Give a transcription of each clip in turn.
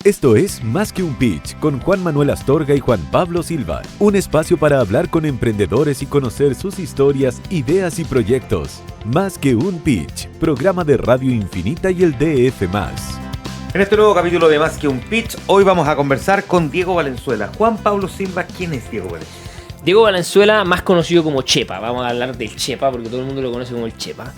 Esto es Más que un Pitch con Juan Manuel Astorga y Juan Pablo Silva. Un espacio para hablar con emprendedores y conocer sus historias, ideas y proyectos. Más que un Pitch, programa de Radio Infinita y el DF+. En este nuevo capítulo de Más que un Pitch, hoy vamos a conversar con Diego Valenzuela. Juan Pablo Silva, ¿quién es Diego Valenzuela? Diego Valenzuela, más conocido como Chepa. Vamos a hablar del Chepa porque todo el mundo lo conoce como el Chepa.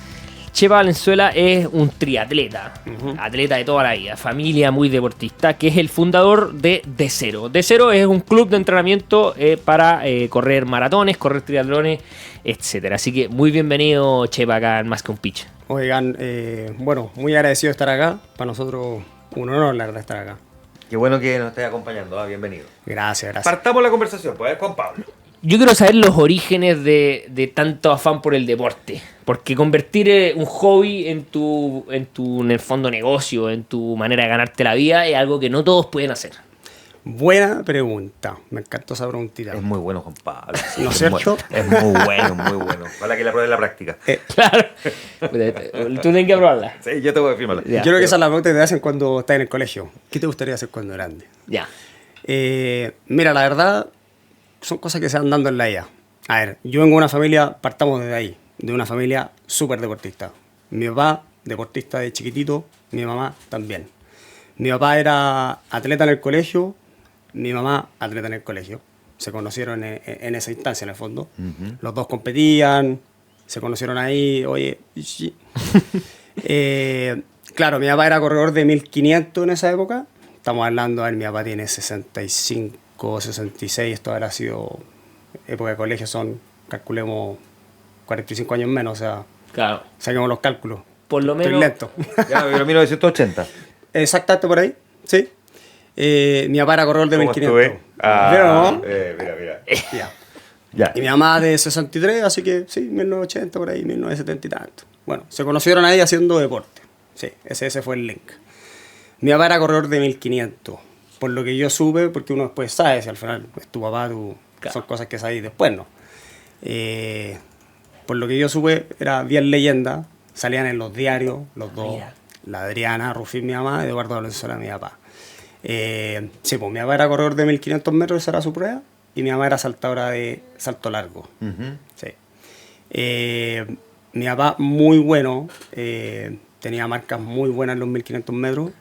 Chepa Valenzuela es un triatleta, atleta de toda la vida, familia muy deportista, que es el fundador de D0. D0 es un club de entrenamiento para correr maratones, correr triatlones, etc. Así que muy bienvenido, Chepa, acá en Más que un Pitch. Oigan, bueno, muy agradecido de estar acá. Para nosotros un honor, la verdad, estar acá. Qué bueno que nos estés acompañando, bienvenido. Gracias. Partamos la conversación, pues, Juan Pablo. Yo quiero saber los orígenes de tanto afán por el deporte. Porque convertir un hobby en el fondo negocio, en tu manera de ganarte la vida, es algo que no todos pueden hacer. Buena pregunta. Me encantó esa preguntita. Es muy bueno, Juan Pablo. Sí, ¿No es cierto? Es muy bueno, muy bueno. Ojalá que la pruebes en la práctica. Claro. Tú tienes que probarla. Sí, yo te voy a firmarla. Ya. Yo creo que esa es la pregunta que te hacen cuando estás en el colegio. ¿Qué te gustaría hacer cuando grande? Ya. Mira, la verdad, son cosas que se van dando en la vida. A ver, yo vengo de una familia, partamos desde ahí, de una familia súper deportista. Mi papá, deportista de chiquitito, mi mamá también. Mi papá era atleta en el colegio, mi mamá atleta en el colegio. Se conocieron en esa instancia, en el fondo. Los dos competían, se conocieron ahí, oye, sí. Claro, mi papá era corredor de 1500 en esa época. Estamos hablando, a ver, mi papá tiene 65, 66, esto habrá sido época de colegio, son, calculemos, 45 años menos, o sea, Claro. saquemos los cálculos. Por lo Estoy menos. lento. Ya, pero 1980. Exactamente por ahí, sí. Mi papá era corredor de ¿Cómo 1500. estuve? Ah, ¿Pero no? Mira. Ya. Ya. Y mi mamá de 63, así que sí, 1980 por ahí, 1970 y tanto. Bueno, se conocieron ahí haciendo deporte. Sí, ese fue el link. Mi papá era corredor de 1500. Por lo que yo supe, porque uno después sabe, si al final es tu papá, Claro. son cosas que sabes después, ¿no? Por lo que yo supe, era bien leyenda. Salían en los diarios, los dos. Mira. La Adriana Rufín, mi mamá, y Eduardo Valenzuela, mi papá. Sí, pues mi papá era corredor de 1500 metros, esa era su prueba. Y mi mamá era saltadora de salto largo. Sí. Mi papá muy bueno, tenía marcas muy buenas en los 1500 metros.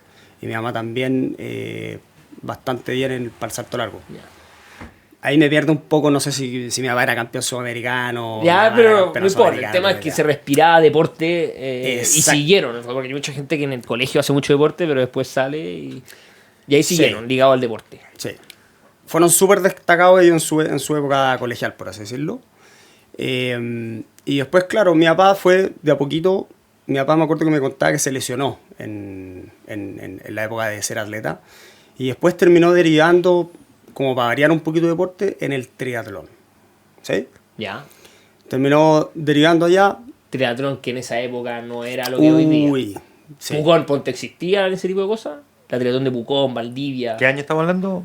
Y mi mamá también bastante bien para el salto largo. Ya. Ahí me pierdo un poco, no sé si mi papá era campeón sudamericano. Ya, mi mamá era pero no campeona importa. El sudamericana, tema es que ya. se respiraba deporte y Exacto. siguieron. Porque hay mucha gente que en el colegio hace mucho deporte, pero después sale y ahí Sí. siguieron, ligados al deporte. Sí. Fueron súper destacados ellos en su época colegial, por así decirlo. Y después, claro, mi papá fue de a poquito. Mi papá me acuerdo que me contaba que se lesionó en la época de ser atleta. Y después terminó derivando, como para variar un poquito de deporte, en el triatlón. ¿Sí? Ya. Terminó derivando allá. Triatlón que en esa época no era lo que hoy día. Uy. Sí. Pucón, Ponte, ¿existía ese tipo de cosas? La triatlón de Pucón, Valdivia. ¿Qué año estamos hablando?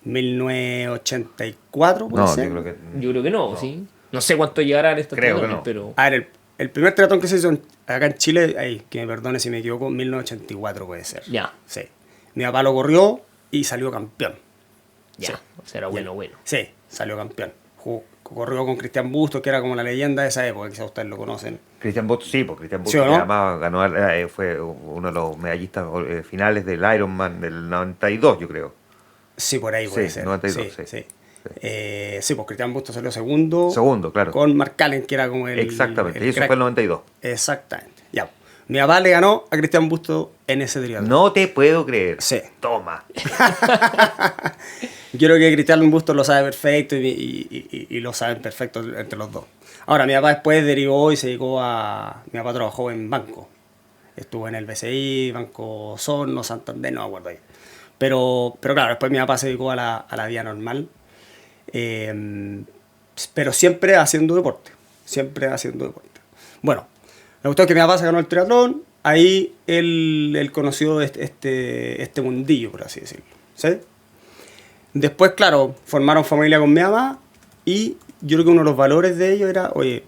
1984, puede No, ser. yo creo que... Yo creo que no, ¿sí? No sé cuánto llegarán estos Creo que triatlones, no. pero... A ver, el primer triatlón que se hizo acá en Chile, ahí, que me perdone si me equivoco, 1984 puede ser. Ya. Sí. Mi papá lo corrió y salió campeón. Ya, Sí. o sea, era bueno. Sí, salió campeón. Corrió con Cristian Bustos, que era como la leyenda de esa época, quizás ustedes lo conocen. Cristian Bustos, sí, pues Cristian Bustos, ¿Sí o no? que además ganó, fue uno de los medallistas finales del Ironman del 92, yo creo. Sí, por ahí puede Sí, ser. 92, sí. sí. Sí, pues Cristian Bustos salió segundo. Segundo, claro. Con Mark Allen, que era como el... Exactamente, el y eso crack. fue el 92. Exactamente. Ya. Mi papá le ganó a Cristian Bustos en ese triatlón. No te puedo creer. Sí. Toma. Yo creo que Cristian Bustos lo sabe perfecto y lo saben perfecto entre los dos. Ahora, mi papá después derivó y se dedicó a... Mi papá trabajó en banco. Estuvo en el BCI, Banco Osorno, Santander, no me acuerdo ahí. Pero claro, después mi papá se dedicó a la vida normal. Pero siempre haciendo deporte. Siempre haciendo deporte. Bueno, la cuestión es que mi papá se ganó el triatlón. Ahí él conoció este mundillo, por así decirlo. ¿Sí? Después, claro, formaron familia con mi mamá y yo creo que uno de los valores de ellos era, oye,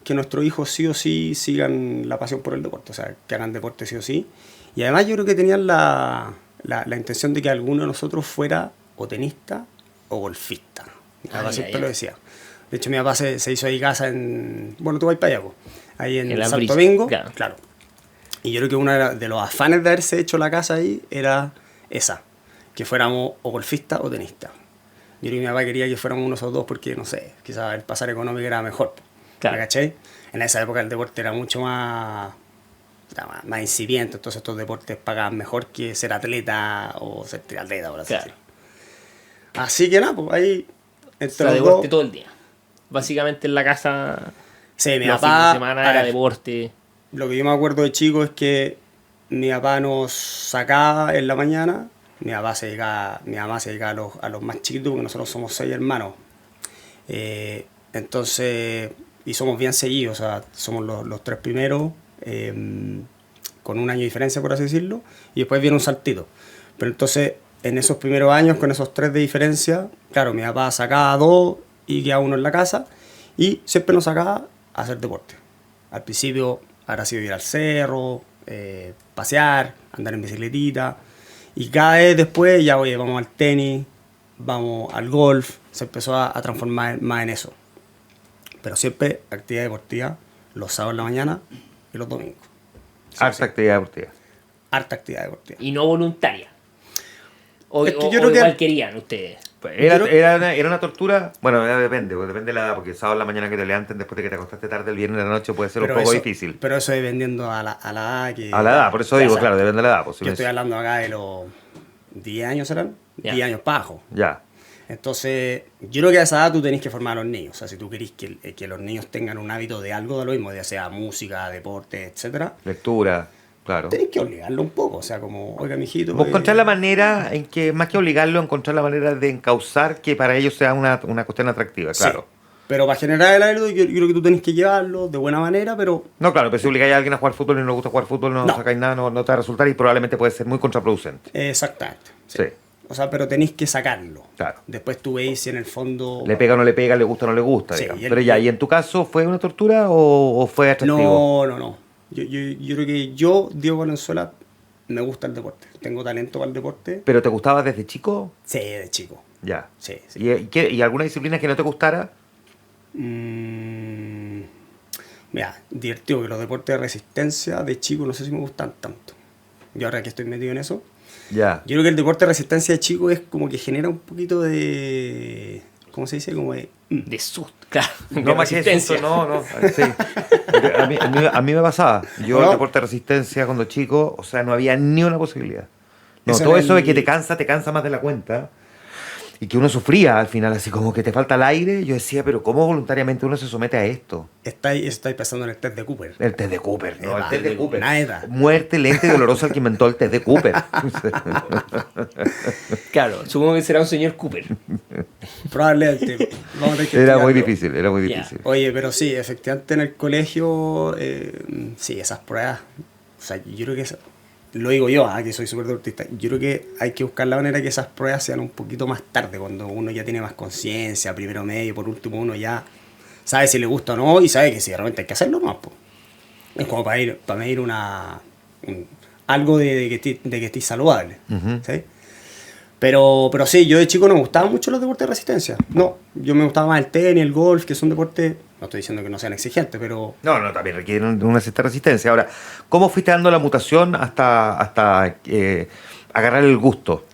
que nuestros hijos sí o sí sigan la pasión por el deporte, o sea, que hagan deporte sí o sí. Y además yo creo que tenían la la intención de que alguno de nosotros fuera o tenista o golfista. Mi papá siempre lo decía. De hecho, mi papá se hizo ahí casa en... Bueno, tú vas para allá, po. Ahí en Santo Domingo. Claro. Y yo creo que uno de los afanes de haberse hecho la casa ahí era esa, que fuéramos o golfistas o tenistas. Yo creo que mi papá quería que fuéramos uno de esos dos porque, no sé, quizás el pasar económico era mejor. Claro. ¿Me caché? En esa época el deporte era mucho más incipiente, entonces estos deportes pagaban mejor que ser atleta o ser triatleta, por así decirlo. Así que nada, pues ahí... Entre los deporte dos, todo el día. Básicamente en la casa... Sí, mi papá... de semana era deporte. Lo que yo me acuerdo de chico es que mi papá nos sacaba en la mañana, mi mamá se dedicaba a los más chiquitos, porque nosotros somos 6 hermanos. Entonces, y somos bien seguidos, o sea, somos los 3 primeros, con un año de diferencia, por así decirlo, y después viene un saltito. Pero entonces, en esos primeros años, con esos 3 de diferencia, claro, mi papá sacaba 2 y quedaba 1 en la casa, y siempre nos sacaba a hacer deporte. Al principio habrá sido ir al cerro, pasear, andar en bicicletita, y cada vez después ya, oye, vamos al tenis, vamos al golf, se empezó a transformar más en eso. Pero siempre actividad deportiva, los sábados en la mañana y los domingos. Harta actividad deportiva. Harta actividad deportiva. Y no voluntaria. O creo igual querían ustedes. Pues era una tortura, bueno, depende de la edad, porque el sábado en la mañana que te levanten después de que te acostaste tarde el viernes de la noche puede ser un poco difícil. Pero eso dependiendo a la edad que... A la edad, por eso digo, claro, depende de la edad. Yo estoy hablando acá de los 10 años, ¿serán? 10 años para abajo. Ya. Entonces, yo creo que a esa edad tú tenés que formar a los niños. O sea, si tú querés que los niños tengan un hábito de algo de lo mismo, ya sea música, deporte, etcétera. Lectura. Claro. Tenés que obligarlo un poco, o sea, como, oiga, mijito. Encontrar la manera en que, más que obligarlo, encontrar la manera de encauzar que para ellos sea una cuestión atractiva, claro. Sí, pero para generar el hábito, yo creo que tú tenés que llevarlo de buena manera, pero... No, claro, pero si obligáis a alguien a jugar fútbol y no le gusta jugar fútbol, no sacáis nada, no te va a resultar y probablemente puede ser muy contraproducente. Exactamente. Sí. O sea, pero tenéis que sacarlo. Claro. Después tú veis si en el fondo... Le pega o no le pega, le gusta o no le gusta, sí, digamos. Pero ya, ¿y en tu caso fue una tortura o fue atractivo? No. Yo creo que Diego Valenzuela, me gusta el deporte. Tengo talento para el deporte. ¿Pero te gustaba desde chico? Sí, de chico. Ya. Sí. ¿Y alguna disciplina que no te gustara? Mira, divertido que los deportes de resistencia de chico no sé si me gustan tanto. Yo ahora que estoy metido en eso. Ya. Yo creo que el deporte de resistencia de chico es como que genera un poquito de... ¿Cómo se dice? Como de susto, claro. No, más que susto, no. Sí. A mí me pasaba. Yo el deporte de resistencia cuando chico, o sea, no había ni una posibilidad. No, todo eso de que te cansa más de la cuenta. Y que uno sufría al final, así como que te falta el aire. Yo decía, pero ¿cómo voluntariamente uno se somete a esto? Estáis pensando en el test de Cooper. El test de Cooper, no, el test de Cooper. Nada. Muerte lenta y dolorosa al que inventó el test de Cooper. Claro, supongo que será un señor Cooper. Probablemente. Era muy difícil. Oye, pero sí, efectivamente en el colegio, sí, esas pruebas, o sea, yo creo que lo digo yo, que soy súper deportista, yo creo que hay que buscar la manera que esas pruebas sean un poquito más tarde, cuando uno ya tiene más conciencia, primero medio, por último uno ya sabe si le gusta o no y sabe que si realmente hay que hacerlo, no, pues. Es como para medir algo de que estés saludable, ¿sí? Pero sí, yo de chico no me gustaban mucho los deportes de resistencia. No, yo me gustaba más el tenis, el golf, que son deportes, no estoy diciendo que no sean exigentes, pero... No, también requieren una cierta resistencia. Ahora, ¿cómo fuiste dando la mutación hasta agarrar el gusto?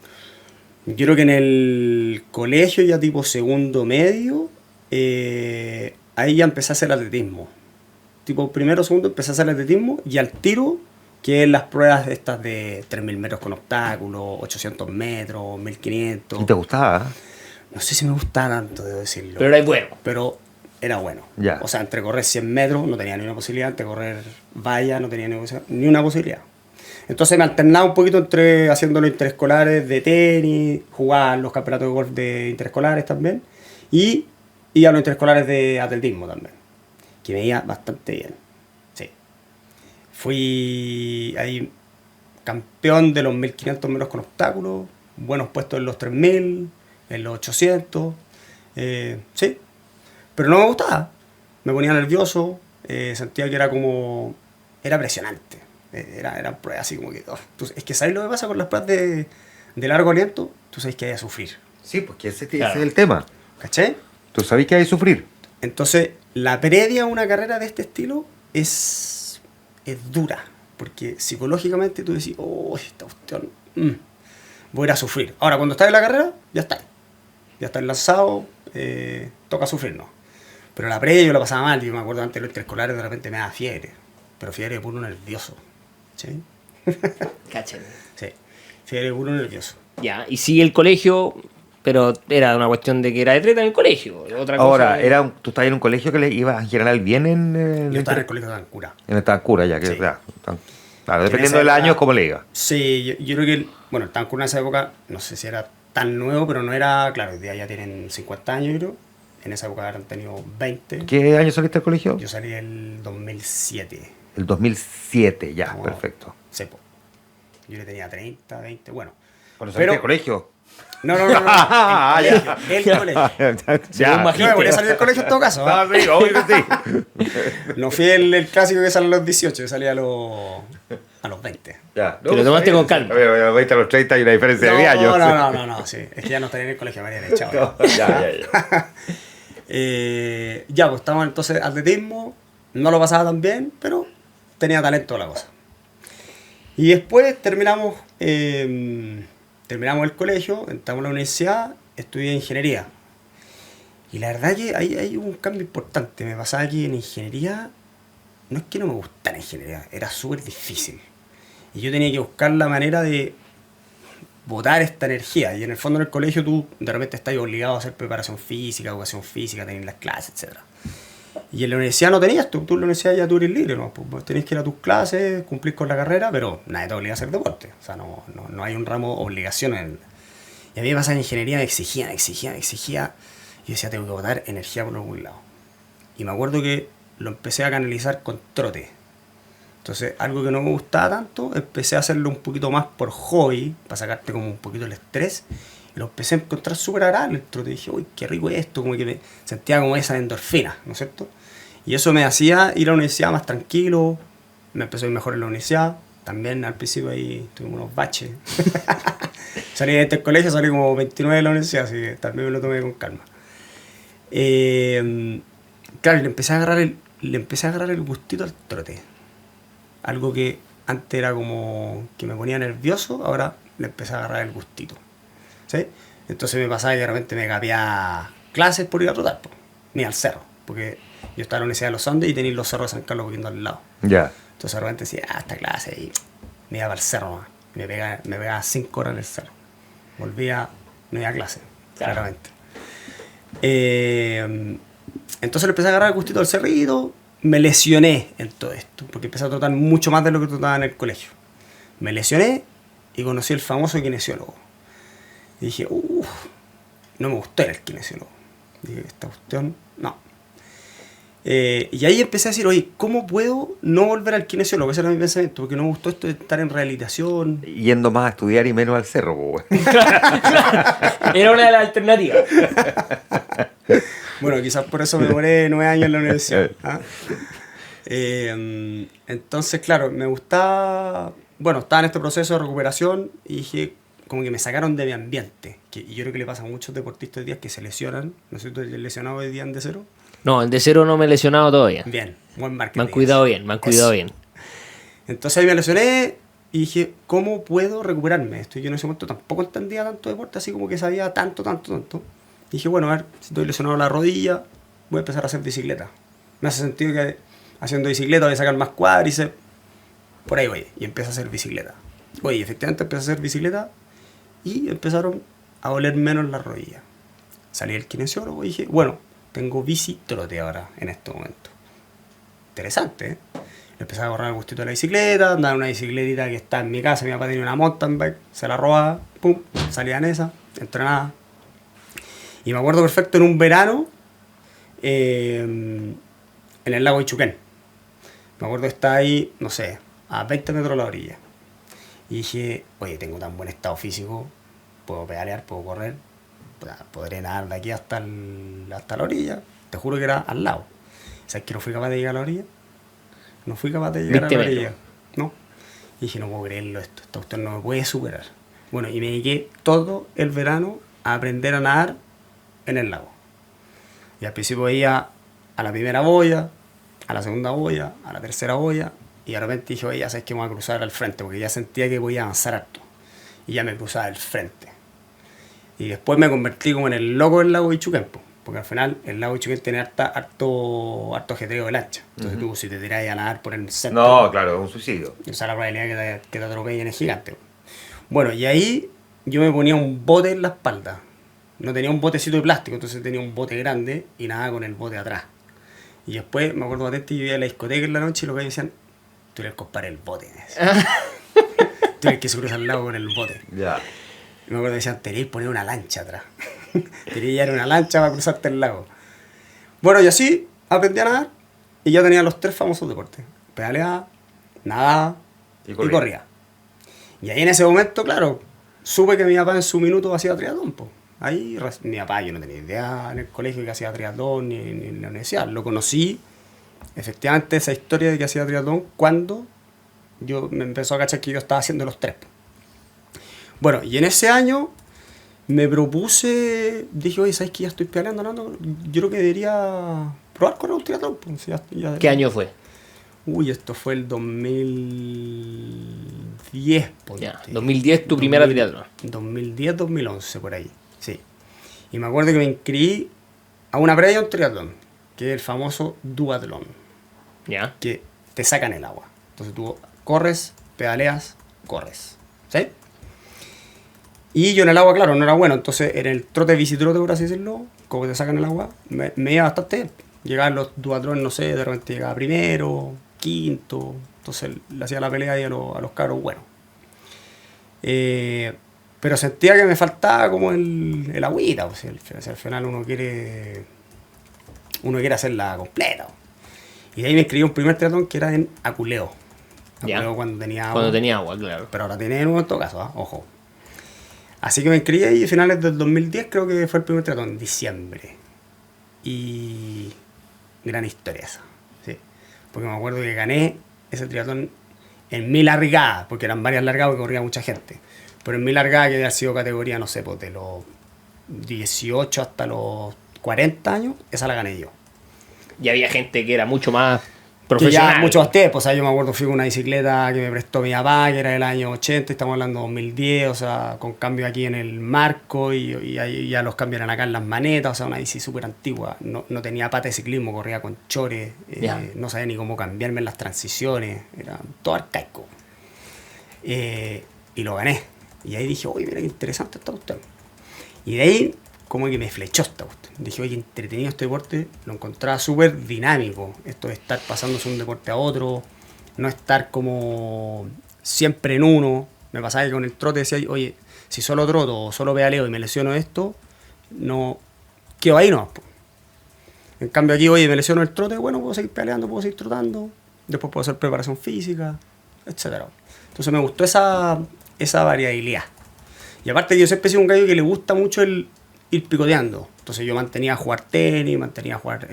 Yo creo que en el colegio, ya tipo segundo medio, ahí ya empecé a hacer atletismo. Tipo primero, segundo, empecé a hacer atletismo y al tiro... que es las pruebas estas de 3.000 metros con obstáculos, 800 metros, 1.500. ¿Y te gustaba? No sé si me gustaba tanto, debo decirlo. Pero era bueno. Pero era bueno. Ya. O sea, entre correr 100 metros no tenía ni una posibilidad, entre correr valla no tenía ni una posibilidad. Entonces me alternaba un poquito entre haciéndolo interescolares de tenis, jugar los campeonatos de golf de interescolares también, y a los interescolares de atletismo también, que me iba bastante bien. Fui ahí campeón de los 1.500 metros con obstáculos, buenos puestos en los 3.000, en los 800, sí, pero no me ponía nervioso, sentía que era presionante, Eran pruebas así como que... es que ¿sabes lo que pasa con las pruebas de largo aliento? Tú sabes que hay a sufrir. Sí, porque ese es el tema. ¿Cachai? Tú sabes que hay que sufrir. Entonces, la previa a una carrera de este estilo es dura. Porque psicológicamente tú decís, oh, esta cuestión, voy a ir a sufrir. Ahora, cuando estás en la carrera, ya está. Ya estás lanzado, toca sufrir, ¿no? Pero la previa yo la pasaba mal. Yo me acuerdo antes de los interescolares, de repente me daba fiebre. Pero fiebre de puro nervioso. ¿Sí? Cachen. Sí, fiebre de puro nervioso. Ya, y sí el colegio, pero era una cuestión de que era atleta en el colegio. Otra Ahora, cosa tú estabas en un colegio que le ibas en general bien Yo estaba en el colegio de Tancura. En el Tancura, ya que Sí. claro, dependiendo del año, como le diga. Sí, yo creo que, bueno, el Tancura en esa época, no sé si era tan nuevo, pero no era, claro, hoy día ya tienen 50 años, yo creo. En esa época habrán tenido 20. ¿Qué año saliste del colegio? Yo salí el 2007. El 2007, ya, Como perfecto. Cepo. Yo le tenía 30, 20, bueno. ¿Cuándo saliste del colegio? No. El colegio. Ya. Yo me volví a salir del colegio en todo caso. Ah, sí, obvio que sí. No fui el clásico que sale a los 18, yo salí a los 20. Ya. Te lo tomaste con calma. A ver, 20 a los 30 hay una diferencia de 10 años. No, sí. Es que ya no estaría en el colegio, me habrían echado. Ya. Ya, pues estábamos entonces atletismo, no lo pasaba tan bien, pero tenía talento la cosa. Y después terminamos el colegio, entramos a la universidad, estudié ingeniería. Y la verdad que hay un cambio importante. Me pasaba que en ingeniería, no es que no me gustara ingeniería, era súper difícil. Y yo tenía que buscar la manera de botar esta energía. Y en el fondo en el colegio tú de repente estás obligado a hacer preparación física, educación física, tener las clases, etc. Y en la universidad no tenías, tú en la universidad ya tú eres libre, ¿no? Pues tenés que ir a tus clases, cumplir con la carrera, pero nadie te obliga a hacer deporte. O sea, no hay un ramo obligación Y a mí me pasa en ingeniería, me exigían. Y yo decía, tengo que botar energía por algún lado. Y me acuerdo que lo empecé a canalizar con trote. Entonces, algo que no me gustaba tanto, empecé a hacerlo un poquito más por hobby, para sacarte como un poquito el estrés. Y lo empecé a encontrar súper agradable el trote. Y dije, uy, qué rico es esto, como que me sentía como esa endorfina, ¿no es cierto? Y eso me hacía ir a la universidad más tranquilo, me empezó a ir mejor en la universidad. También al principio ahí tuvimos unos baches. Salí de este colegio, salí como 29 de la universidad, así que también me lo tomé con calma. Claro, le empecé a agarrar el gustito al trote. Algo que antes era como que me ponía nervioso, ahora le empecé a agarrar el gustito. ¿Sí? Entonces me pasaba que de repente me cambiaba clases por ir a trotar, ni al cerro, porque yo estaba en la Universidad de los Andes y tenía los cerros de San Carlos viendo al lado. Ya. Entonces de repente decía, esta clase, y me iba para el cerro nomás. Me pegaba 5 horas en el cerro. Volvía, no iba a clase, claramente. Entonces le empecé a agarrar el gustito al cerrito. Me lesioné en todo esto, porque empecé a trotar mucho más de lo que trotaba en el colegio. Me lesioné y conocí el famoso kinesiólogo. Y dije, no me gustó el kinesiólogo. Dije, esta cuestión, no. Y ahí empecé a decir, oye, ¿cómo puedo no volver al kinesiólogo? Ese era mi pensamiento, porque no me gustó esto de estar en rehabilitación. Yendo más a estudiar y menos al cerro, pues. Era una de las alternativas. Bueno, quizás por eso me demoré 9 años en la universidad. ¿Ah? Entonces, claro, me gustaba... Bueno, estaba en este proceso de recuperación y dije, como que me sacaron de mi ambiente. Y yo creo que le pasa a muchos deportistas hoy día que se lesionan. ¿No sé si tú te has lesionado hoy día en D0? No, en D0 no me he lesionado todavía. Bien, buen marketing. Me han cuidado bien, Entonces ahí me lesioné y dije, ¿cómo puedo recuperarme? Esto yo en ese momento tampoco entendía tanto deporte, así como que sabía tanto. Y dije, bueno, a ver, si estoy lesionado la rodilla, voy a empezar a hacer bicicleta. Me hace sentido que haciendo bicicleta voy a sacar más cuádriceps. Por ahí voy, y empecé a hacer bicicleta. Oye, efectivamente empecé a hacer bicicleta y empezaron a doler menos las rodillas. Salí del kinesiólogo y dije, bueno, tengo bici trote ahora, en este momento. Interesante, ¿eh? Empecé a agarrar el gustito de la bicicleta, andaba en una bicicletita que está en mi casa, mi papá tenía una mountain bike, se la robaba, pum, salía en esa, entrenaba. Y me acuerdo perfecto en un verano, en el lago Ichuquén. Me acuerdo que estaba ahí, no sé, a 20 metros de la orilla. Y dije, oye, tengo tan buen estado físico, puedo pedalear, puedo correr, podré nadar de aquí hasta la orilla. Te juro que era al lado. ¿Sabes que no fui capaz de llegar a la orilla? No fui capaz de llegar a la orilla. No. Y dije, no puedo creerlo esto, esta cuestión no me puede superar. Bueno, y me dediqué todo el verano a aprender a nadar en el lago. Y al principio iba a la primera boya, a la segunda boya, a la tercera boya, y de repente dije, oye, ya sabes que me voy a cruzar al frente, porque ya sentía que podía avanzar harto. Y ya me cruzaba al frente. Y después me convertí como en el loco del lago Bichuquén, porque al final el lago Bichuquén tiene harto ajetreo de lancha. Entonces tú, si te tiras a nadar por el centro... No, claro, es un suicidio. O sea, la probabilidad que te atropellen es gigante. Bueno, y ahí yo me ponía un bote en la espalda. No tenía un botecito de plástico, entonces tenía un bote grande y nada con el bote atrás. Y después me acuerdo patente, yo iba a la discoteca en la noche y los gallos decían, tú eres el compadre del bote. Tú eres el que se cruza al lago con el bote. Ya. Y me acuerdo que decían, tenéis que poner una lancha atrás. Tenéis que llevar una lancha para cruzarte el lago. Bueno, y así aprendí a nadar y ya tenía los 3 famosos deportes. Pedaleaba, nadaba y corría. Y ahí en ese momento, claro, supe que mi papá en su minuto hacía triatlón, po. Ahí mi papá, yo no tenía idea en el colegio que hacía triatlón ni en la universidad. Lo conocí, efectivamente, esa historia de que hacía triatlón cuando yo me empezó a cachar que yo estaba haciendo los 3. Bueno, y en ese año me propuse, dije, oye, ¿sabes que ya estoy pedaleando? No, yo creo que debería probar correr un triatlón. Pues, ¿Qué año fue? Uy, esto fue el 2010. Ya, 2010 tu primera triatlón. 2010, 2011, por ahí, sí. Y me acuerdo que me inscribí a una previa de un triatlón, que es el famoso duatlón. Ya. Que te sacan el agua. Entonces tú corres, pedaleas, corres. ¿Sí? Y yo en el agua, claro, no era bueno. Entonces en el trote bicitrote, por así decirlo, como te sacan el agua, me iba bastante bien. Llegaban los duatlones, no sé, de repente llegaba primero, quinto. Entonces le hacía la pelea ahí a los cabros buenos. Pero sentía que me faltaba como el agüita. Pues, al final uno quiere hacerla completa. Y de ahí me inscribí un primer triatlón que era en Aculeo. Aculeo cuando tenía agua. Cuando tenía agua, claro. Pero ahora tiene de nuevo en todo caso, ojo. Así que me inscribí ahí a finales del 2010, creo que fue el primer triatlón, en diciembre. Y gran historia esa, sí. Porque me acuerdo que gané ese triatlón en mi largada, porque eran varias largadas porque corría mucha gente. Pero en mi largada, que había sido categoría, no sé, pues de los 18 hasta los 40 años, esa la gané yo. Y había gente que era mucho más Que profesional. ya mucho más tiempo, o sea, yo me acuerdo fui con una bicicleta que me prestó mi papá, que era del año 80, estamos hablando de 2010, o sea, con cambio aquí en el marco y ahí ya los cambian acá en las manetas, o sea, una bici súper antigua, no tenía pata de ciclismo, corría con chores, no sabía ni cómo cambiarme en las transiciones, era todo arcaico. Y lo gané, y ahí dije, oye, mira qué interesante esta cuestión. Y de ahí como que me flechó esta cuestión. Dije, oye, qué entretenido este deporte, lo encontraba súper dinámico, esto de estar pasándose de un deporte a otro, no estar como siempre en uno. Me pasaba que con el trote decía, oye, si solo troto o solo pedaleo y me lesiono esto, no quedo ahí nomás. En cambio aquí, oye, me lesiono el trote, bueno, puedo seguir pedaleando, puedo seguir trotando, después puedo hacer preparación física, etcétera. Entonces me gustó esa variabilidad. Y aparte que yo siempre he sido un gallo que le gusta mucho el ir picoteando. Entonces yo mantenía a jugar tenis, mantenía a jugar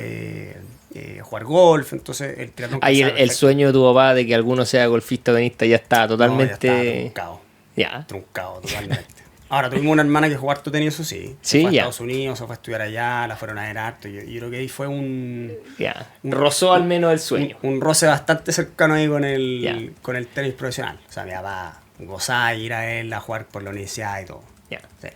golf, entonces el triatlón... Ahí el sueño de tu papá de que alguno sea golfista o tenista ya está totalmente... No, ya está truncado totalmente. Ahora tuvimos una hermana que jugó harto tenis, eso sí. Se fue a Estados Unidos, se fue a estudiar allá, la fueron a ver harto. Yo creo que ahí fue un rozó al menos el sueño. Un roce bastante cercano ahí con el tenis profesional. O sea, mi papá gozaba ir a él a jugar por la universidad y todo. Sí.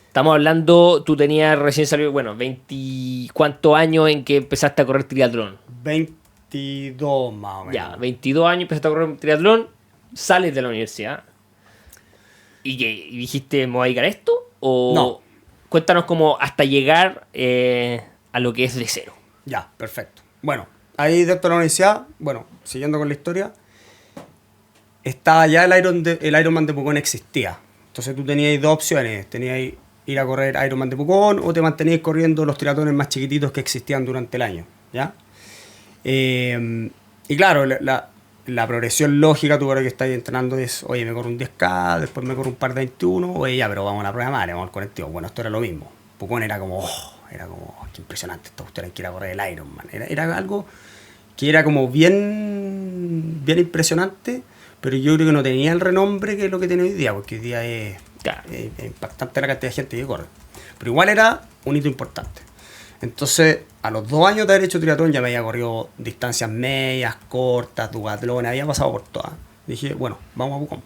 Estamos hablando, tú tenías recién salido, bueno, 20... ¿Cuántos años en que empezaste a correr triatlón? 22 más o menos. Ya, 22 años empezaste a correr triatlón, sales de la universidad. ¿Y qué? ¿Y dijiste, me voy a dedicar a esto? ¿O no? Cuéntanos cómo hasta llegar a lo que es de cero. Ya, perfecto. Bueno, ahí dentro de la universidad, bueno, siguiendo con la historia, estaba ya el Ironman de Pucón existía. Entonces tú tenías dos opciones, tenías ir a correr Ironman de Pucón o te mantenías corriendo los triatlones más chiquititos que existían durante el año, ¿ya? Y claro, la progresión lógica, tú ahora que estás entrenando es, oye, me corro un 10K, después me corro un par de 21, oye, ya, pero vamos a la prueba madre, vamos al colectivo. Bueno, esto era lo mismo. Pucón era como, qué impresionante, esto ustedes quieren correr el Ironman. Era algo que era como bien impresionante, pero yo creo que no tenía el renombre que es lo que tiene hoy día, porque hoy día es, Claro. es impactante la cantidad de gente que corre. Pero igual era un hito importante. Entonces, a los 2 años de haber hecho triatlón ya me había corrido distancias medias, cortas, duatlones, había pasado por todas. Dije, bueno, vamos a Pucón.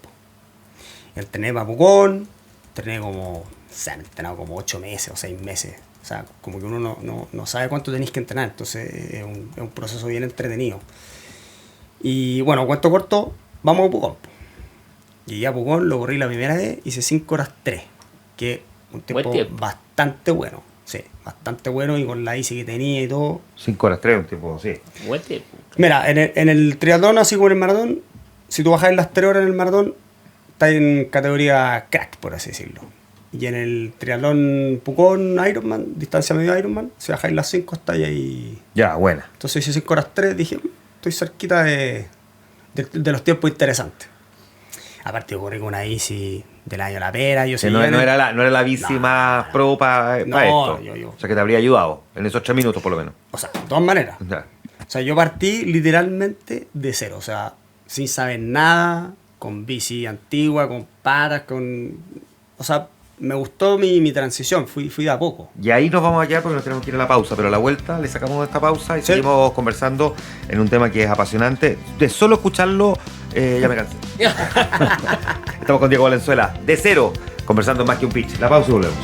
Entrené para Pucón, entrené como, se han entrenado como 8 meses o 6 meses. O sea, como que uno no sabe cuánto tenéis que entrenar, entonces es un proceso bien entretenido. Y bueno, cuento corto, vamos a Pucón. Llegué a Pucón, lo corrí la primera vez, hice 5 horas 3, que es un tiempo bastante bueno. Sí, bastante bueno y con la bici que tenía y todo. 5 horas 3, un tiempo, sí. Buen tiempo. Mira, en el triatlón, así como en el maratón, si tú bajas en las 3 horas en el maratón, estás en categoría crack, por así decirlo. Y en el triatlón Pucón Ironman, distancia medio Ironman, si bajáis las 5 estáis ahí. Ya, buena. Entonces hice 5 horas 3, dije, estoy cerquita de los tiempos interesantes. Aparte yo corrí con una bici del año La Pera, yo Sí, no era la bici más pro para esto. O sea, que te habría ayudado en esos 8 minutos por lo menos. O sea, de todas maneras. Ya. O sea, yo partí literalmente de cero, o sea, sin saber nada, con bici antigua, con patas, o sea, me gustó mi transición, fui de a poco. Y ahí nos vamos allá porque nos tenemos que ir a la pausa, pero a la vuelta le sacamos esta pausa y seguimos conversando en un tema que es apasionante. De solo escucharlo, ya me cansé. Estamos con Diego Valenzuela, de cero, conversando en Más que un Pitch. La pausa y volvemos.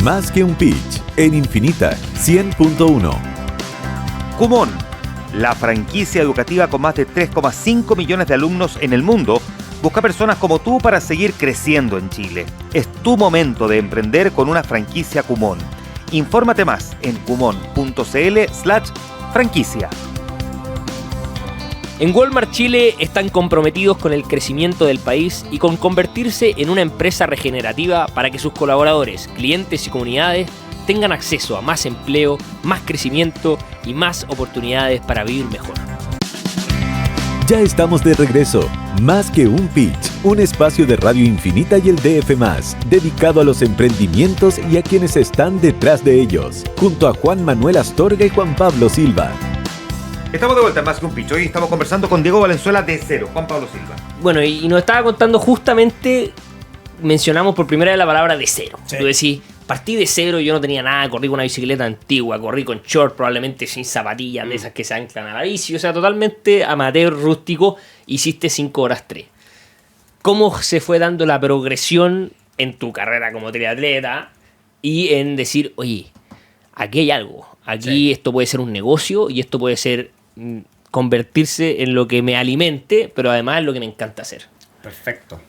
Más que un pitch, en Infinita 100.1. Kumon, la franquicia educativa con más de 3,5 millones de alumnos en el mundo, busca personas como tú para seguir creciendo en Chile. Es tu momento de emprender con una franquicia Kumon. Infórmate más en kumon.cl/franquicia. En Walmart Chile están comprometidos con el crecimiento del país y con convertirse en una empresa regenerativa para que sus colaboradores, clientes y comunidades tengan acceso a más empleo, más crecimiento y más oportunidades para vivir mejor. Ya estamos de regreso. Más que un pitch, un espacio de Radio Infinita y el DF+, dedicado a los emprendimientos y a quienes están detrás de ellos, junto a Juan Manuel Astorga y Juan Pablo Silva. Estamos de vuelta en Más que un Pitch. Hoy estamos conversando con Diego Valenzuela de cero, Juan Pablo Silva. Bueno, y nos estaba contando justamente, mencionamos por primera vez la palabra de cero. Sí. Tú decís, partí de cero, yo no tenía nada, corrí con una bicicleta antigua, corrí con short, probablemente sin zapatillas de esas que se anclan a la bici, o sea, totalmente amateur, rústico, hiciste 5 horas 3. ¿Cómo se fue dando la progresión en tu carrera como triatleta y en decir, oye, aquí hay algo, aquí esto puede ser un negocio y esto puede ser convertirse en lo que me alimente, pero además en lo que me encanta hacer? Perfecto.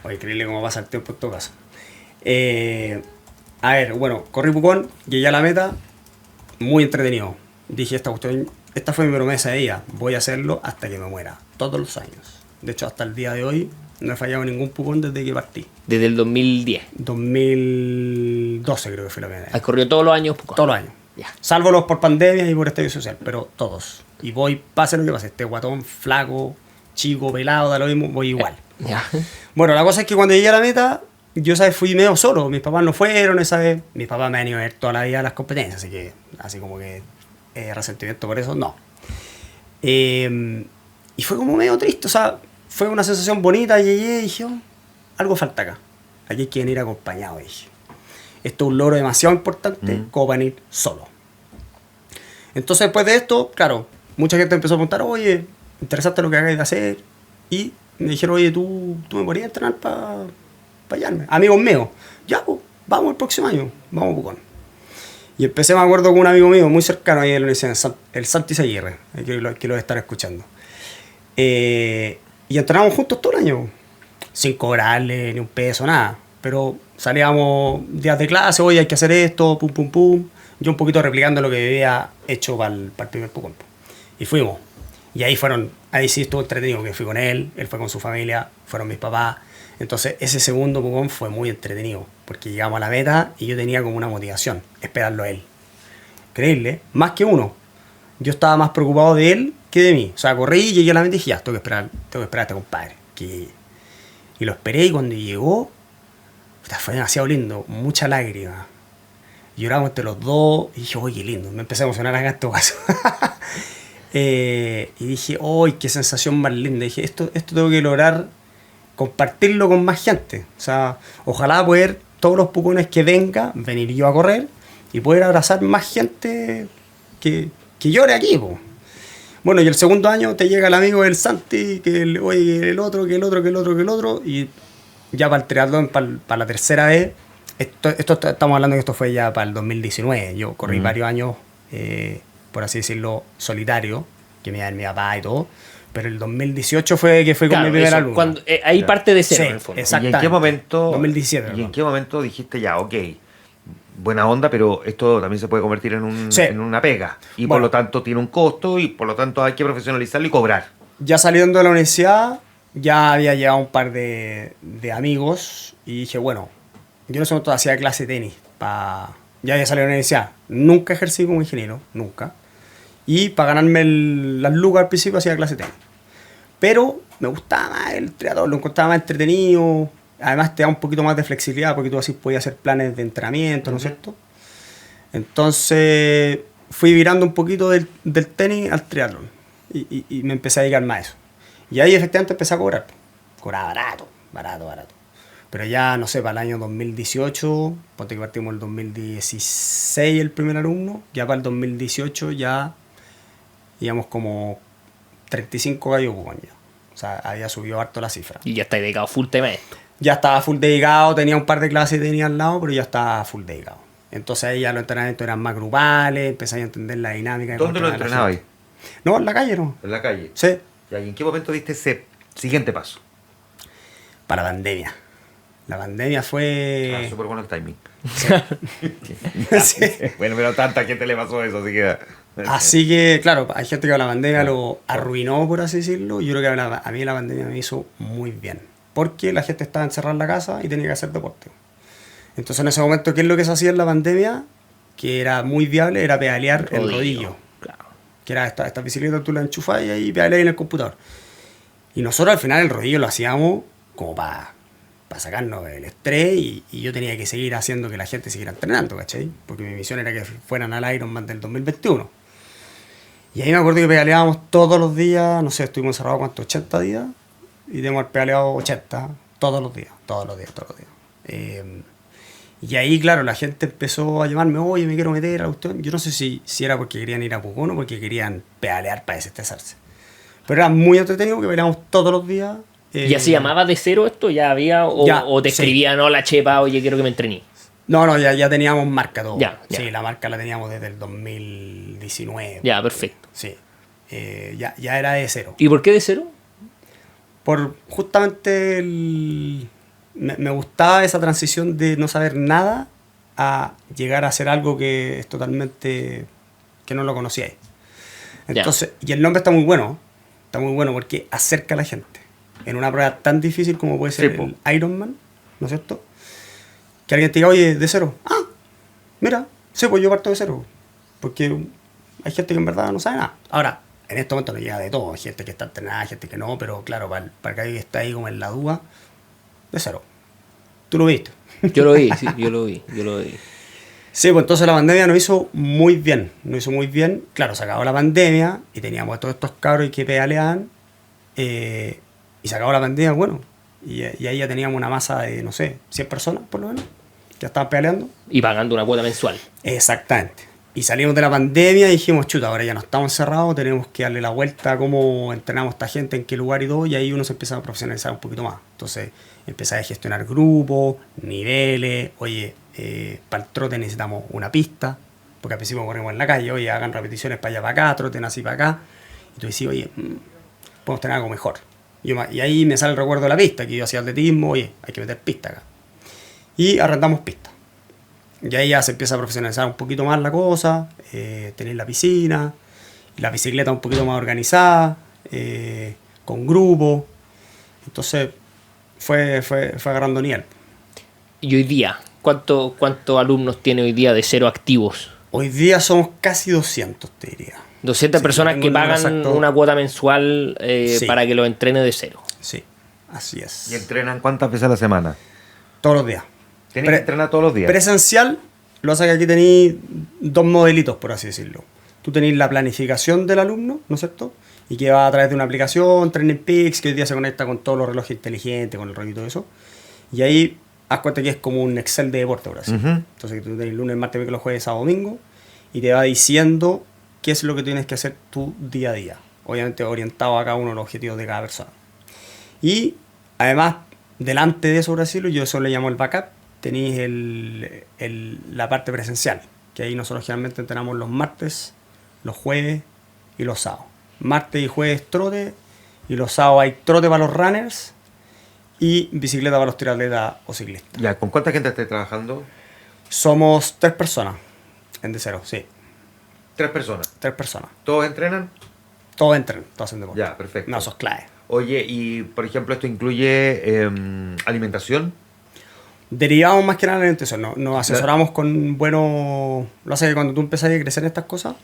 Oye, increíble cómo pasa el tiempo en tu caso. A ver, bueno, corrí Pucón, llegué a la meta, muy entretenido. Dije, esta fue mi promesa de ella, voy a hacerlo hasta que me muera, todos los años. De hecho, hasta el día de hoy no he fallado ningún Pucón desde que partí. Desde el 2010. 2012 creo que fue la primera vez. Has corrido todos los años Pucón. Todos los años. Ya. Salvo los por pandemia y por estallido social, pero todos. Y voy, pase lo que pase, esté guatón, flaco, chico, pelado, da lo mismo, voy igual. Ya. Bueno, la cosa es que cuando llegué a la meta, yo esa vez fui medio solo. Mis papás no fueron esa vez. Mis papás me han ido a ver toda la vida a las competencias, así que, así como que resentimiento por eso, no. Y fue como medio triste, o sea, fue una sensación bonita. Llegué y dije, oh, algo falta acá. Aquí hay que venir acompañado, dije. Esto es un logro demasiado importante como para venir solo. Entonces, después de esto, claro, mucha gente empezó a preguntar, oye, interesante lo que hagáis de hacer. Y me dijeron, oye, ¿tú me podrías entrenar para hallarme? Amigos míos, ya, pues, vamos el próximo año, vamos a Pucón. Y empecé, me acuerdo, con un amigo mío muy cercano ahí en la universidad, el Santi Aguirre, que lo estar escuchando. Y entrenamos juntos todo el año, sin cobrarle ni un peso, nada. Pero salíamos días de clase, oye, hay que hacer esto, pum, pum, pum. Yo un poquito replicando lo que había hecho para el primer Pucón. Y fuimos. Y ahí sí estuvo entretenido, que fui con él fue con su familia, fueron mis papás. Entonces ese segundo Pucón fue muy entretenido, porque llegamos a la meta y yo tenía como una motivación, esperarlo a él. Creerle, más que uno. Yo estaba más preocupado de él que de mí. O sea, corrí, llegué a la meta y dije, ya, tengo que esperar a este compadre. Y lo esperé y cuando llegó, fue demasiado lindo, mucha lágrima. Lloramos entre los dos y dije, oye, qué lindo. Me empecé a emocionar acá en este caso. Y dije, ¡ay, qué sensación más linda! Dije, esto tengo que lograr compartirlo con más gente. O sea, ojalá poder, todos los pucones que venir yo a correr y poder abrazar más gente que llore aquí, po. Bueno, y el segundo año te llega el amigo del Santi, oye, el otro, y ya para el triatlón, para la tercera vez, estamos hablando que esto fue ya para el 2019, yo corrí varios años, por así decirlo, solitario, que me iba mi papá y todo, pero el 2018 fue que fue con mi primer alumno. Ahí parte de cero, Sí, en el fondo. exactamente. ¿Y en qué momento, 2017, ¿y en qué momento dijiste ya, ok, buena onda, pero esto también se puede convertir en una pega? Y por Bueno. lo tanto tiene un costo y por lo tanto hay que profesionalizarlo y cobrar. Ya saliendo de la universidad, ya había llegado un par de amigos y dije, bueno, yo en ese momento hacía clase de tenis. Ya había salido de la universidad. Nunca ejercí como ingeniero, nunca. Y para ganarme las lucas al principio hacía clase de tenis. Pero me gustaba más el triatlón, lo encontraba más entretenido. Además te da un poquito más de flexibilidad porque tú así podías hacer planes de entrenamiento, ¿no es cierto? Entonces fui virando un poquito del tenis al triatlón y me empecé a dedicar más a eso. Y ahí efectivamente empecé a cobrar. Cobraba barato. Pero ya, no sé, para el año 2018, ponte que partimos el 2016 el primer alumno, ya para el 2018 ya íbamos como 35 gallos pucón ya. O sea, había subido harto la cifra. Y ya está dedicado full tema a esto. Ya estaba full dedicado, tenía un par de clases tenía al lado, pero ya estaba full dedicado. Entonces ahí ya los entrenamientos eran más grupales, empecé a entender la dinámica. ¿Dónde lo entrenabas? No, en la calle, ¿no? En la calle. Sí. ¿Y en qué momento diste ese siguiente paso? Para la pandemia. La pandemia fue... Súper bueno el timing. Sí. Bueno, pero tanta gente le pasó eso, así que... Así que, claro, hay gente que la pandemia lo arruinó, por así decirlo. Yo creo que a mí la pandemia me hizo muy bien. Porque la gente estaba encerrada en la casa y tenía que hacer deporte. Entonces, en ese momento, ¿qué es lo que se hacía en la pandemia? Que era muy viable, era pedalear el rodillo. Claro. Que era esta bicicleta, tú la enchufas y ahí pedaleas en el computador. Y nosotros al final el rodillo lo hacíamos como para sacarnos el estrés y yo tenía que seguir haciendo que la gente siguiera entrenando, ¿cachai? Porque mi misión era que fueran al Ironman del 2021. Y ahí me acuerdo que pedaleábamos todos los días, no sé, estuvimos encerrados, ¿cuánto? 80 días. Y debemos haber pedaleado 80 todos los días. Y ahí, claro, la gente empezó a llamarme, oye, me quiero meter a la cuestión. Yo no sé si era porque querían ir a Pucón o porque querían pedalear para desestresarse. Pero era muy entretenido que pedaleábamos todos los días. ¿Ya se llamaba de cero esto? ¿Ya había? ¿O te escribían, no, la chepa, oye, quiero que me entrení? No, ya teníamos marca todo. Ya. Sí, la marca la teníamos desde el 2019. Ya, perfecto. Sí. Ya era de cero. ¿Y por qué de cero? Por justamente me gustaba esa transición de no saber nada a llegar a hacer algo que es totalmente... que no lo conocíais. Entonces, y el nombre está muy bueno porque acerca a la gente. En una prueba tan difícil como puede ser el Ironman, ¿no es cierto? Que alguien te diga, oye, de cero. Ah, mira, sí, pues yo parto de cero. Porque hay gente que en verdad no sabe nada. Ahora, en este momento no llega de todo. Hay gente que está entrenada, hay gente que no, pero claro, para que alguien que está ahí como en la duda, de cero. ¿Tú lo viste? Yo lo vi, sí, yo lo vi. Sí, pues entonces la pandemia nos hizo muy bien. Claro, se acabó la pandemia y teníamos todos estos cabros que pedaleaban. Y se acabó la pandemia, bueno. Y ahí ya teníamos una masa de, no sé, 100 personas por lo menos. Ya estaban pedaleando. Y pagando una cuota mensual. Exactamente. Y salimos de la pandemia y dijimos, chuta, ahora ya no estamos encerrados, tenemos que darle la vuelta a cómo entrenamos a esta gente, en qué lugar y todo. Y ahí uno se empieza a profesionalizar un poquito más. Entonces empecé a gestionar grupos, niveles. Oye, para el trote necesitamos una pista, porque al principio corrimos en la calle. Oye, hagan repeticiones para allá, para acá, troten así para acá. Y tú decís, oye, podemos tener algo mejor. Y ahí me sale el recuerdo de la pista, que yo hacía atletismo, oye, hay que meter pista acá. Y arrendamos pista. Y ahí ya se empieza a profesionalizar un poquito más la cosa, tener la piscina, la bicicleta un poquito más organizada, con grupo. Entonces fue agarrando nivel. Y hoy día, ¿cuántos alumnos tiene hoy día de cero activos? Hoy día somos casi 200, te diría. 200 personas que pagan una cuota mensual para que los entrene de cero. Sí, así es. ¿Y entrenan cuántas veces a la semana? Todos los días. ¿Tienes que entrenar todos los días? Presencial, lo hace que aquí tenéis dos modelitos, por así decirlo. tú tenés la planificación del alumno, ¿no es cierto? Y que va a través de una aplicación, TrainingPeaks, que hoy día se conecta con todos los relojes inteligentes, con el rollo y todo eso. Y ahí, haz cuenta que es como un Excel de deporte, ahora sí. Entonces tú tenés lunes, martes, miércoles, jueves, sábado, domingo, y te va diciendo qué es lo que tienes que hacer tú día a día. Obviamente orientado a cada uno de los objetivos de cada persona. Y además, delante de eso, Brasil, yo eso le llamo el backup, tenéis la parte presencial, que ahí nosotros generalmente entrenamos los martes, los jueves y los sábados. Martes y jueves trote, y los sábados hay trote para los runners y bicicleta para los triatletas o ciclistas. Ya, ¿con cuánta gente estás trabajando? Somos 3 personas en De Cero, sí. 3 personas. 3 personas. ¿Todos entrenan? Todos entrenan, todos hacen deporte. Ya, perfecto. No, eso es clave. Oye, y por ejemplo, ¿esto incluye alimentación? Derivamos más que nada de la alimentación. Nos asesoramos con buenos... Lo hace que cuando tú empiezas a crecer en estas cosas,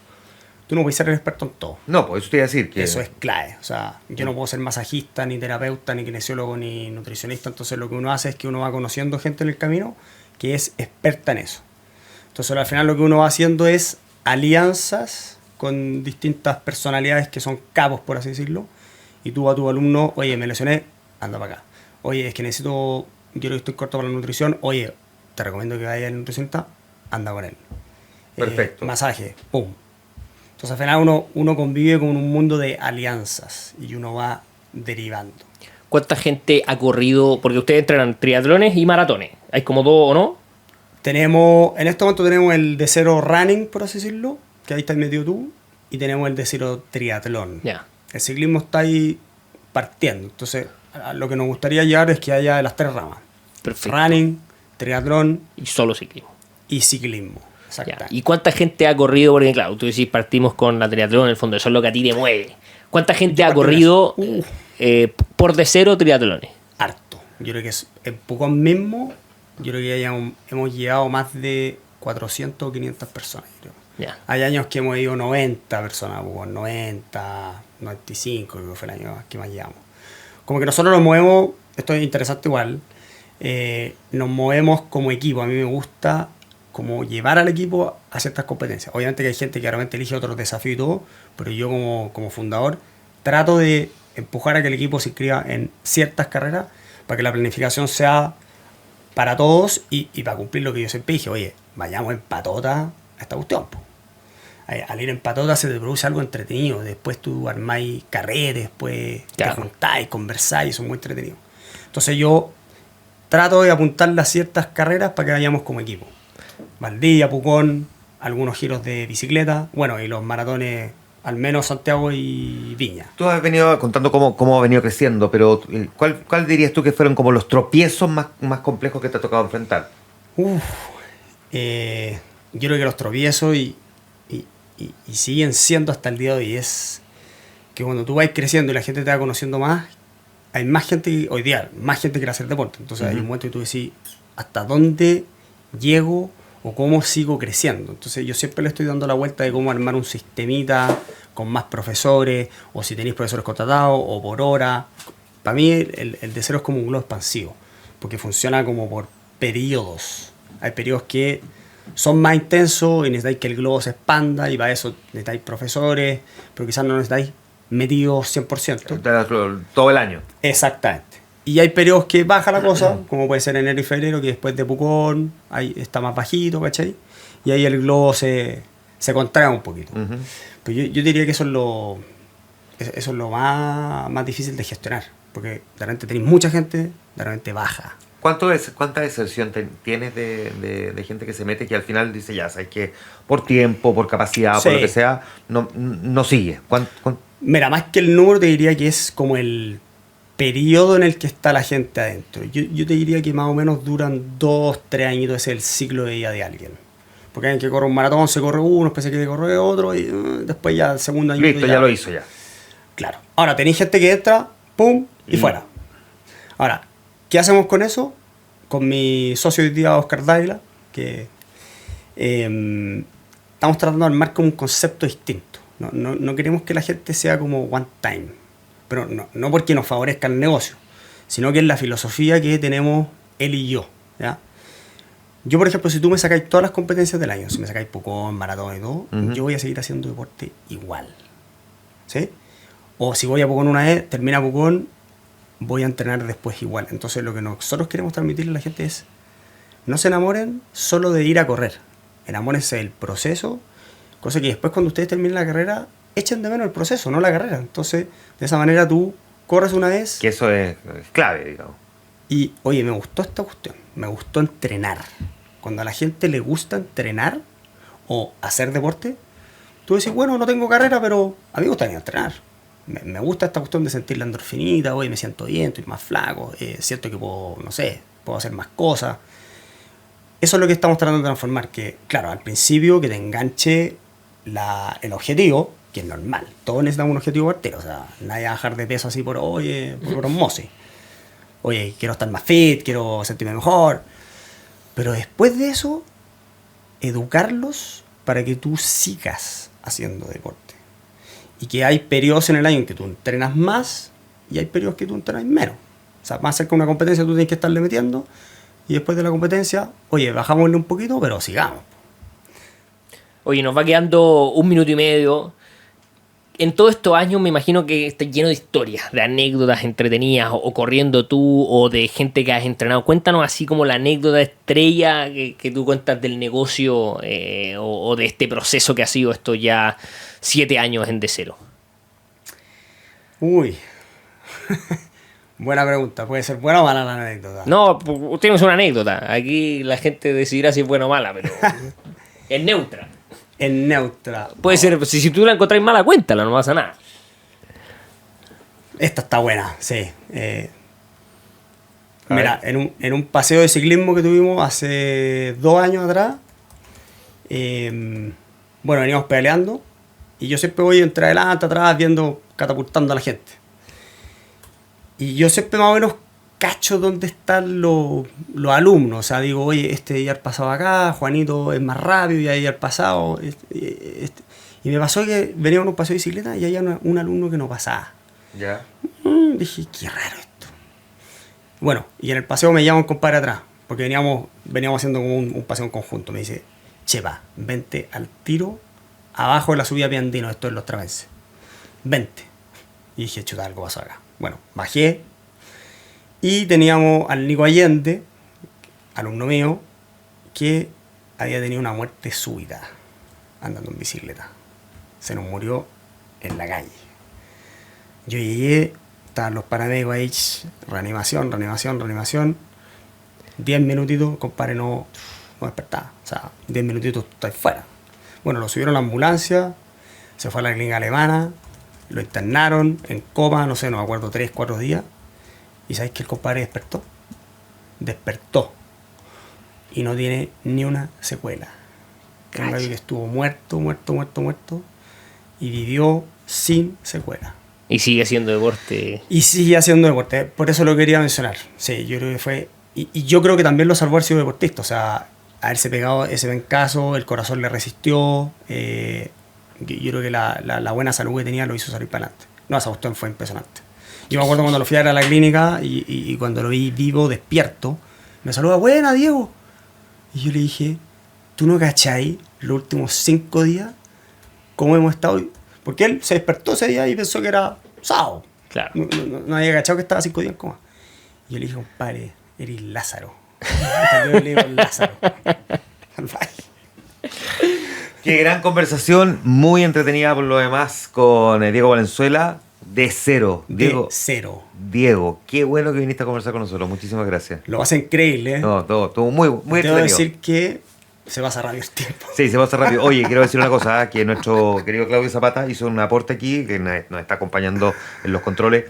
tú no puedes ser el experto en todo. No, pues eso te iba a decir que... Eso es clave. O sea, yo no puedo ser masajista, ni terapeuta, ni kinesiólogo, ni nutricionista. Entonces lo que uno hace es que uno va conociendo gente en el camino que es experta en eso. Entonces al final lo que uno va haciendo es alianzas con distintas personalidades que son capos, por así decirlo. Y tú a tu alumno, oye, me lesioné, anda para acá. Oye, es que necesito, yo creo que estoy corto para la nutrición, oye, te recomiendo que vayas al nutricionista, anda con él. Perfecto. Masaje, pum. Entonces al final uno convive con un mundo de alianzas y uno va derivando. ¿Cuánta gente ha corrido? Porque ustedes entrenan triatlones y maratones. ¿Hay como 2 o no? En este momento tenemos el De Cero Running, por así decirlo, que ahí estás metido tú, y tenemos el De Cero Triatlón. Ya. El ciclismo está ahí partiendo. Entonces, lo que nos gustaría llegar es que haya las 3 ramas. Perfecto. Running, triatlón Y solo ciclismo. y ciclismo. Ya. Exactamente. ¿Y cuánta gente ha corrido? Porque claro, tú decís, partimos con la triatlón, en el fondo eso es lo que a ti te mueve. ¿Cuánta gente ha corrido por De Cero triatlones? Harto. Yo creo que en Pucón mismo, yo creo que hemos llegado más de 400 o 500 personas. Yo creo. Ya. Hay años que hemos ido 90 personas a Pucón, 90, 95, creo que fue el año que más llevamos. Como que nosotros nos movemos, esto es interesante igual, nos movemos como equipo. A mí me gusta como llevar al equipo a ciertas competencias. Obviamente que hay gente que realmente elige otros desafíos y todo, pero yo como fundador trato de empujar a que el equipo se inscriba en ciertas carreras para que la planificación sea para todos y para cumplir lo que yo siempre dije, oye, vayamos en patota a esta cuestión. Po. Al ir en patota se te produce algo entretenido, después tú armáis carreras, después claro, te juntáis, conversáis, son muy entretenidos. Entonces yo trato de apuntarle a ciertas carreras para que vayamos como equipo. Valdivia, Pucón, algunos giros de bicicleta, bueno, y los maratones, al menos Santiago y Viña. Tú has venido contando cómo ha venido creciendo, pero ¿cuál dirías tú que fueron como los tropiezos más complejos que te ha tocado enfrentar? Yo creo que los tropiezos y siguen siendo hasta el día de hoy es que cuando tú vas creciendo y la gente te va conociendo más, hay más gente, hoy día, más gente que quiere hacer deporte. Entonces hay un momento que tú decís, ¿hasta dónde llego o cómo sigo creciendo? Entonces yo siempre le estoy dando la vuelta de cómo armar un sistemita con más profesores, o si tenéis profesores contratados, o por hora. Para mí el De Cero es como un globo expansivo, porque funciona como por periodos. Hay periodos que son más intensos y necesitáis que el globo se expanda, y para eso necesitáis profesores, pero quizás no necesitáis metidos 100%. Todo el año. Exactamente. Y hay periodos que baja la cosa, como puede ser enero y febrero, que después de Pucón ahí está más bajito, ¿cachai? Y ahí el globo se contrae un poquito. Pero yo diría que eso es lo más difícil de gestionar, porque de repente tenéis mucha gente, de repente baja. ¿Cuánta deserción tienes de gente que se mete que al final dice, ya, sabes que por tiempo, por capacidad, Sí. por lo que sea, no sigue? Mira, más que el número te diría que es como el periodo en el que está la gente adentro. Yo te diría que más o menos duran 2-3 añitos, ese es el ciclo de vida de alguien. Porque alguien que corre un maratón se corre uno, después se quiere correr otro, y después ya el segundo año. Listo, ya lo hizo ya. Claro. Ahora, tenéis gente que entra, pum, y fuera. Ahora, ¿qué hacemos con eso? Con mi socio hoy día, Oscar Dávila, que estamos tratando de armar como un concepto distinto. No queremos que la gente sea como one time, pero no porque nos favorezca el negocio, sino que es la filosofía que tenemos él y yo, ¿ya? Yo, por ejemplo, si tú me sacáis todas las competencias del año, si me sacáis Pucón, maratón y todo, yo voy a seguir haciendo deporte igual. ¿Sí? O si voy a Pucón una vez, termina Pucón, voy a entrenar después igual. Entonces lo que nosotros queremos transmitirle a la gente es, no se enamoren solo de ir a correr, enamórense del proceso, cosa que después cuando ustedes terminen la carrera, echen de menos el proceso, no la carrera. Entonces, de esa manera tú corres una vez. Que eso es clave, digamos. Y, oye, me gustó esta cuestión, me gustó entrenar. Cuando a la gente le gusta entrenar o hacer deporte, tú decís, bueno, no tengo carrera, pero a mí me gusta entrenar. Me gusta esta cuestión de sentir la endorfinita, hoy me siento bien, estoy más flaco, siento que puedo, no sé, puedo hacer más cosas. Eso es lo que estamos tratando de transformar, que claro, al principio que te enganche el objetivo, que es normal, todos necesitamos un objetivo partido, o sea, nadie va a bajar de peso así por osmosis. Oye, quiero estar más fit, quiero sentirme mejor. Pero después de eso, educarlos para que tú sigas haciendo deporte. Y que hay periodos en el año en que tú entrenas más y hay periodos que tú entrenas menos. O sea, más cerca de una competencia tú tienes que estarle metiendo y después de la competencia, oye, bajámosle un poquito, pero sigamos. Oye, nos va quedando 1 minuto y medio. En todos estos años me imagino que está lleno de historias, de anécdotas entretenidas, o corriendo tú, o de gente que has entrenado. Cuéntanos así como la anécdota estrella que tú cuentas del negocio o de este proceso que ha sido esto ya 7 años en D0. Uy, buena pregunta. ¿Puede ser buena o mala la anécdota? No, tienes una anécdota. Aquí la gente decidirá si es buena o mala, pero es neutra. En neutra. Puede ser, si tú la encontráis mala, cuéntala, no pasa nada. Esta está buena, sí. Mira, en un paseo de ciclismo que tuvimos hace 2 años atrás, bueno, veníamos peleando y yo siempre voy entre adelante, atrás, viendo, catapultando a la gente. Y yo siempre más o menos cacho dónde están los alumnos. O sea, digo, oye, este día pasado acá, Juanito es más rápido, y ayer pasado. Y me pasó que veníamos en un paseo de bicicleta y había un alumno que no pasaba. Ya. Dije, qué raro esto. Bueno, y en el paseo me llama un compadre atrás, porque veníamos haciendo como un paseo en conjunto. Me dice, chepa, vente al tiro abajo de la subida Piandino, esto es Los Travenses. Vente. Y dije, chuta, algo pasó acá. Bueno, bajé. Y teníamos al Nico Allende, alumno mío, que había tenido una muerte súbita andando en bicicleta. Se nos murió en la calle. Yo llegué, estaban los paramédicos ahí, reanimación. 10 minutitos, compadre, no despertaba. O sea, 10 minutitos estáis fuera. Bueno, lo subieron a la ambulancia, se fue a la clínica alemana, lo internaron en coma, no sé, no me acuerdo, 3-4 días. ¿Y sabéis que el compadre despertó? Despertó. Y no tiene ni una secuela. Un gallo que estuvo muerto. Y vivió sin secuela. Y sigue haciendo deporte. Y sigue haciendo deporte. Por eso lo quería mencionar. Sí, yo creo que fue... Y yo creo que también lo salvó haber sido deportista. O sea, haberse pegado ese bencazo, el corazón le resistió. Yo creo que la buena salud que tenía lo hizo salir para adelante. No, esa cuestión fue impresionante. Yo me acuerdo cuando lo fui a ver a la clínica y cuando lo vi vivo, despierto, me saluda, buena, Diego. Y yo le dije, ¿tú no cachai los últimos 5 días cómo hemos estado? Porque él se despertó ese día y pensó que era sábado. Claro. No había cachado que estaba 5 días en coma. Y yo le dije, compadre, eres Lázaro. Yo le digo, Lázaro. Qué gran conversación, muy entretenida por lo demás con Diego Valenzuela. D0. Diego, qué bueno que viniste a conversar con nosotros. Muchísimas gracias. Lo vas a increíble, ¿eh? No, todo muy entretenido. Debo decir que se pasa rápido el tiempo. Sí, se pasa rápido. Oye, quiero decir una cosa, que nuestro querido Claudio Zapata hizo un aporte aquí, que nos está acompañando en los controles.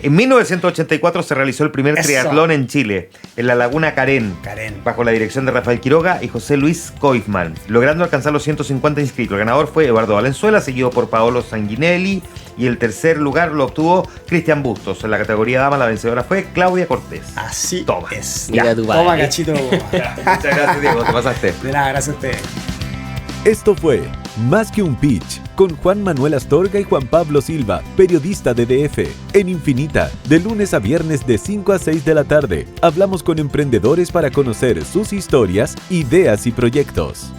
En 1984 se realizó el primer triatlón en Chile, en la Laguna Carén, bajo la dirección de Rafael Quiroga y José Luis Koifman, logrando alcanzar los 150 inscritos. El ganador fue Eduardo Valenzuela, seguido por Paolo Sanguinelli, y el tercer lugar lo obtuvo Cristian Bustos. En la categoría dama, la vencedora fue Claudia Cortés. Así Toma. es. Mira tu padre. Toma, cachito. Muchas gracias, Diego, te pasaste. De nada, gracias a ustedes. Esto fue Más que un Pitch, con Juan Manuel Astorga y Juan Pablo Silva, periodista de DF, en Infinita, de lunes a viernes de 5 a 6 de la tarde. Hablamos con emprendedores para conocer sus historias, ideas y proyectos.